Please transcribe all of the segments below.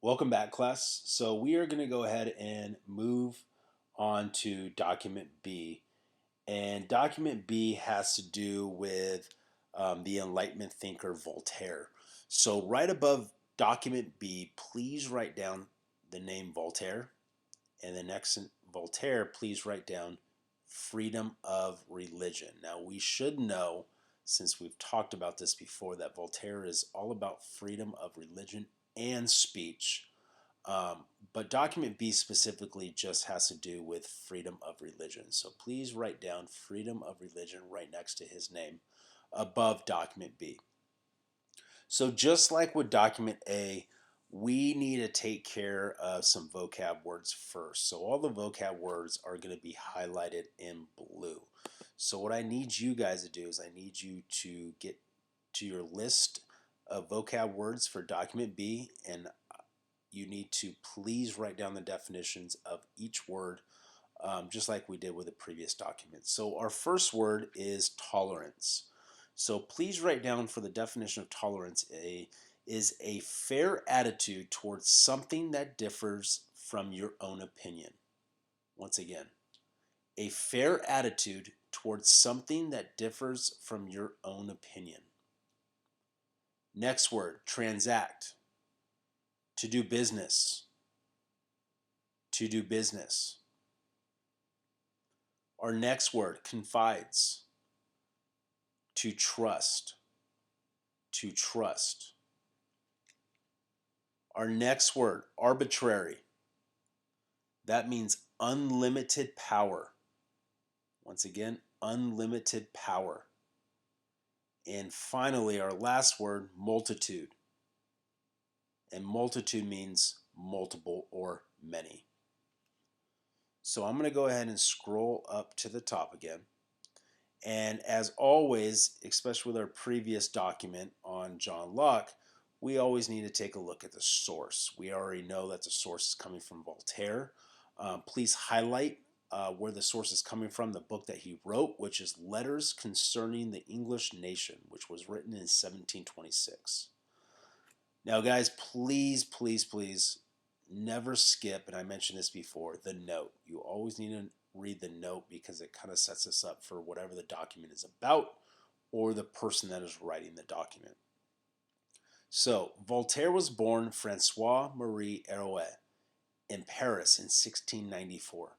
Welcome back, class. So we are going to go ahead and move on to document B. And document B has to do with the Enlightenment thinker Voltaire. So right above document B, please write down the name Voltaire. And the next Voltaire, please write down freedom of religion. Now we should know, since we've talked about this before, that Voltaire is all about freedom of religion and speech. Um, but document B specifically just has to do with freedom of religion. So please write down freedom of religion right next to his name above document B. So just like with document A, we need to take care of some vocab words first. So all the vocab words are going to be highlighted in blue. So what I need you guys to do is I need you to get to your list of vocab words for document B, and you need to please write down the definitions of each word, just like we did with the previous document. So our first word is tolerance. So please write down for the definition of tolerance is a fair attitude towards something that differs from your own opinion. Once again, a fair attitude towards something that differs from your own opinion. Next word, transact. To do business. To do business. Our next word, confides. To trust. To trust. Our next word, arbitrary. That means unlimited power. Once again, unlimited power. And finally, our last word, multitude. And multitude means multiple or many. So I'm going to go ahead and scroll up to the top again. And as always, especially with our previous document on John Locke, we always need to take a look at the source. We already know that the source is coming from Voltaire. Please highlight where the source is coming from, the book that he wrote, which is Letters Concerning the English Nation, which was written in 1726. Now, guys, please never skip, and I mentioned this before, the note. You always need to read the note because it kind of sets us up for whatever the document is about or the person that is writing the document. So, Voltaire was born Francois Marie Arouet in Paris in 1694.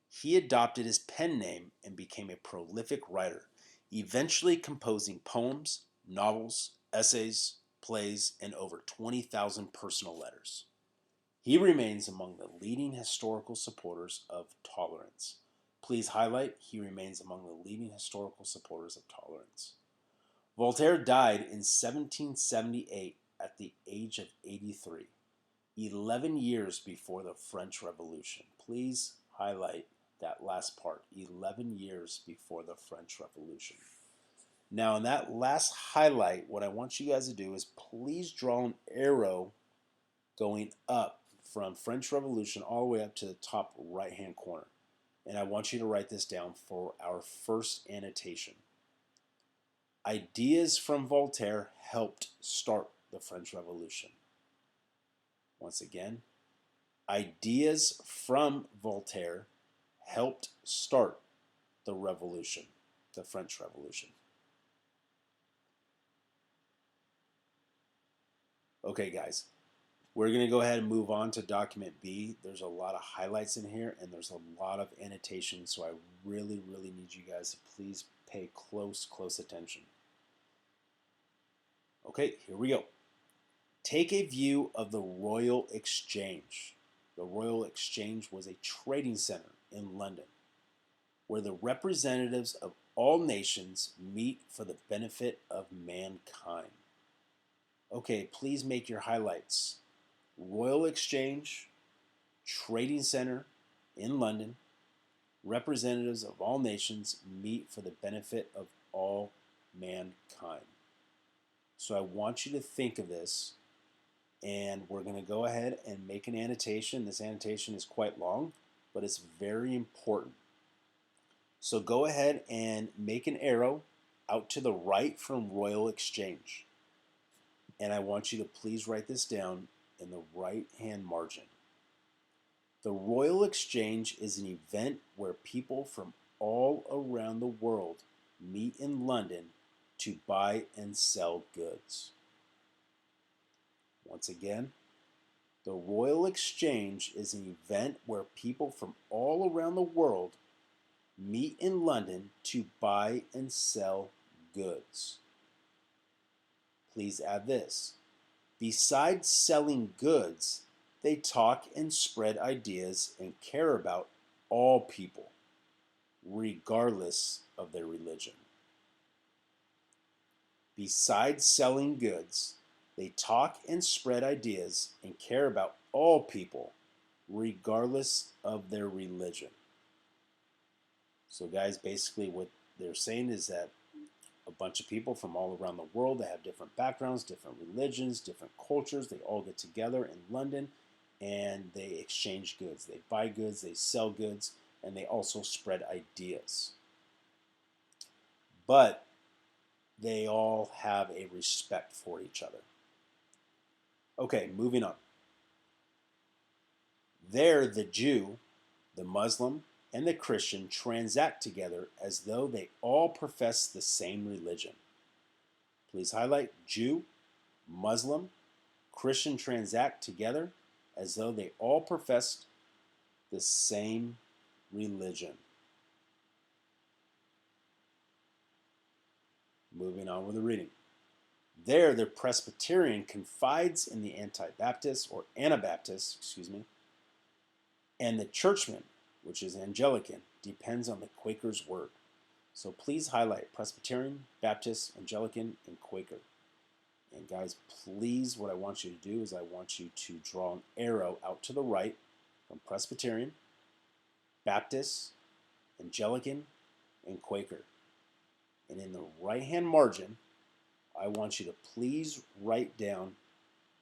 He adopted his pen name and became a prolific writer, eventually composing poems, novels, essays, plays, and over 20,000 personal letters. He remains among the leading historical supporters of tolerance. Please highlight, he remains among the leading historical supporters of tolerance. Voltaire died in 1778 at the age of 83, 11 years before the French Revolution. Please highlight that last part, 11 years before the French Revolution. Now, in that last highlight, what I want you guys to do is please draw an arrow going up from French Revolution all the way up to the top right-hand corner. And I want you to write this down for our first annotation. Ideas from Voltaire helped start the French Revolution. Once again, ideas from Voltaire helped start the revolution, the French Revolution. Okay, guys, we're going to go ahead and move on to document B. There's a lot of highlights in here and there's a lot of annotations, so I really need you guys to please pay close attention. Okay, here we go. Take a view of the Royal Exchange. The Royal Exchange was a trading center in London where the representatives of all nations meet for the benefit of mankind. Okay, please make your highlights. Royal Exchange, Trading Center in London, representatives of all nations meet for the benefit of all mankind. So I want you to think of this, and we're going to go ahead and make an annotation. This annotation is quite long, but it's very important. So go ahead and make an arrow out to the right from Royal Exchange. And I want you to please write this down in the right-hand margin. The Royal Exchange is an event where people from all around the world meet in London to buy and sell goods. Once again, the Royal Exchange is an event where people from all around the world meet in London to buy and sell goods. Please add this. Besides selling goods, they talk and spread ideas and care about all people, regardless of their religion. Besides selling goods, they talk and spread ideas and care about all people, regardless of their religion. So guys, basically what they're saying is that a bunch of people from all around the world that have different backgrounds, different religions, different cultures, they all get together in London and they exchange goods. They buy goods, they sell goods, and they also spread ideas. But they all have a respect for each other. Okay, moving on. There, the Jew, the Muslim, and the Christian transact together as though they all profess the same religion. Please highlight Jew, Muslim, Christian transact together as though they all professed the same religion. Moving on with the reading. There, the Presbyterian confides in the Anabaptist, and the Churchman, which is Anglican, depends on the Quaker's word. So please highlight Presbyterian, Baptist, Anglican, and Quaker. And guys, please, what I want you to do is I want you to draw an arrow out to the right from Presbyterian, Baptist, Anglican, and Quaker. And in the right-hand margin, I want you to please write down,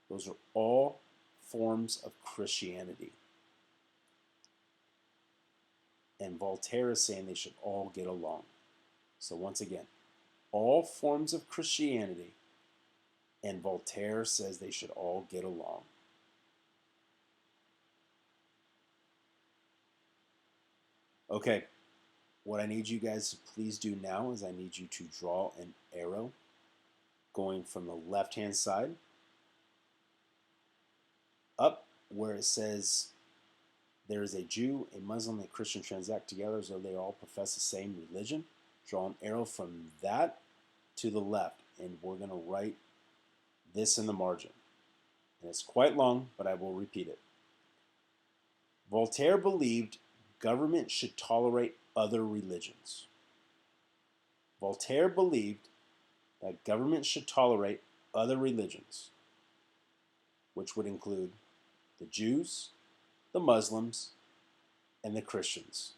those are all forms of Christianity. And Voltaire is saying they should all get along. So once again, all forms of Christianity, and Voltaire says they should all get along. Okay, what I need you guys to please do now is I need you to draw an arrow going from the left-hand side up where it says there is a Jew, a Muslim, and a Christian transact together as though they all profess the same religion. Draw an arrow from that to the left, and we're going to write this in the margin. And it's quite long, but I will repeat it. Voltaire believed government should tolerate other religions. Voltaire believed that government should tolerate other religions, which would include the Jews, the Muslims, and the Christians.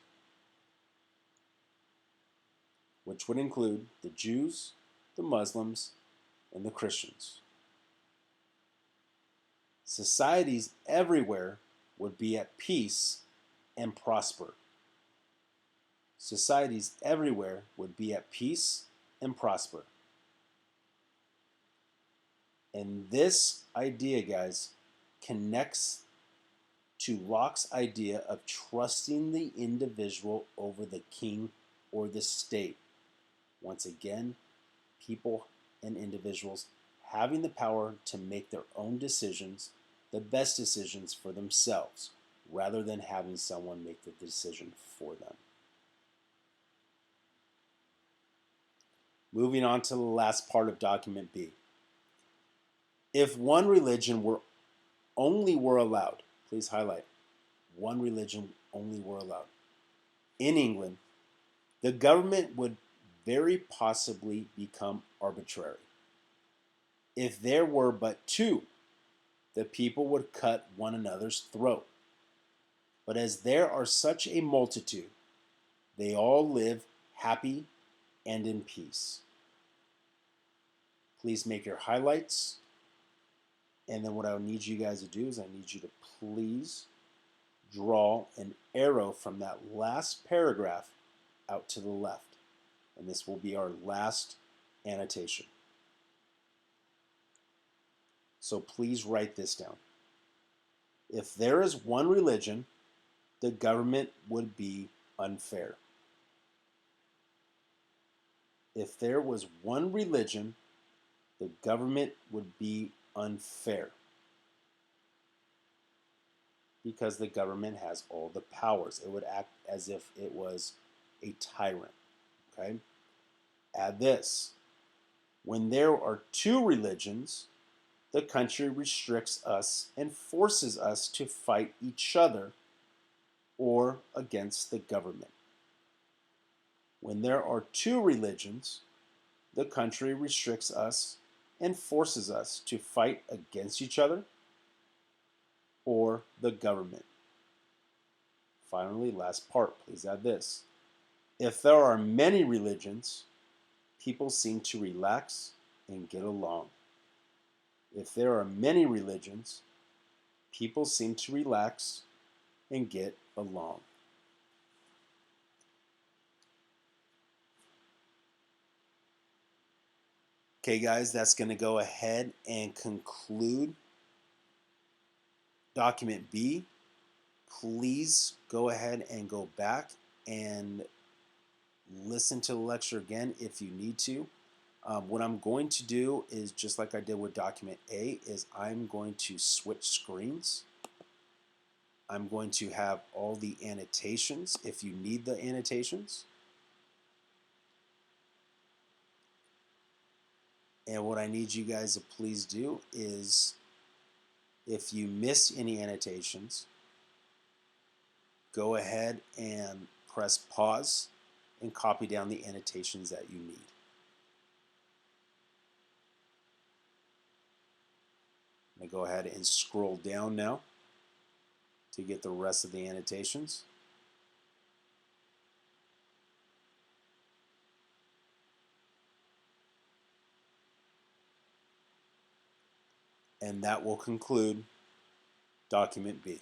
Which would include the Jews, the Muslims, and the Christians. Societies everywhere would be at peace and prosper. Societies everywhere would be at peace and prosper. And this idea, guys, connects to Locke's idea of trusting the individual over the king or the state. Once again, people and individuals having the power to make their own decisions, the best decisions for themselves, rather than having someone make the decision for them. Moving on to the last part of document B. If one religion only were allowed, please highlight, one religion only were allowed. In England, the government would very possibly become arbitrary. If there were but two, the people would cut one another's throat. But as there are such a multitude, they all live happy and in peace. Please make your highlights. And then what I need you guys to do is I need you to please draw an arrow from that last paragraph out to the left. And this will be our last annotation. So please write this down. If there is one religion, the government would be unfair. If there was one religion, the government would be unfair because the government has all the powers. It would act as if it was a tyrant. Okay? Add this. When there are two religions, the country restricts us and forces us to fight each other or against the government. When there are two religions, the country restricts us and forces us to fight against each other or the government. Finally, last part, please add this. If there are many religions, people seem to relax and get along. If there are many religions, people seem to relax and get along. Okay, guys, that's going to go ahead and conclude document B. Please go ahead and go back and listen to the lecture again if you need to. What I'm going to do is, just like I did with document A, is I'm going to switch screens. I'm going to have all the annotations if you need the annotations. And what I need you guys to please do is, if you miss any annotations, go ahead and press pause and copy down the annotations that you need. I'm going to go ahead and scroll down now to get the rest of the annotations. And that will conclude document B.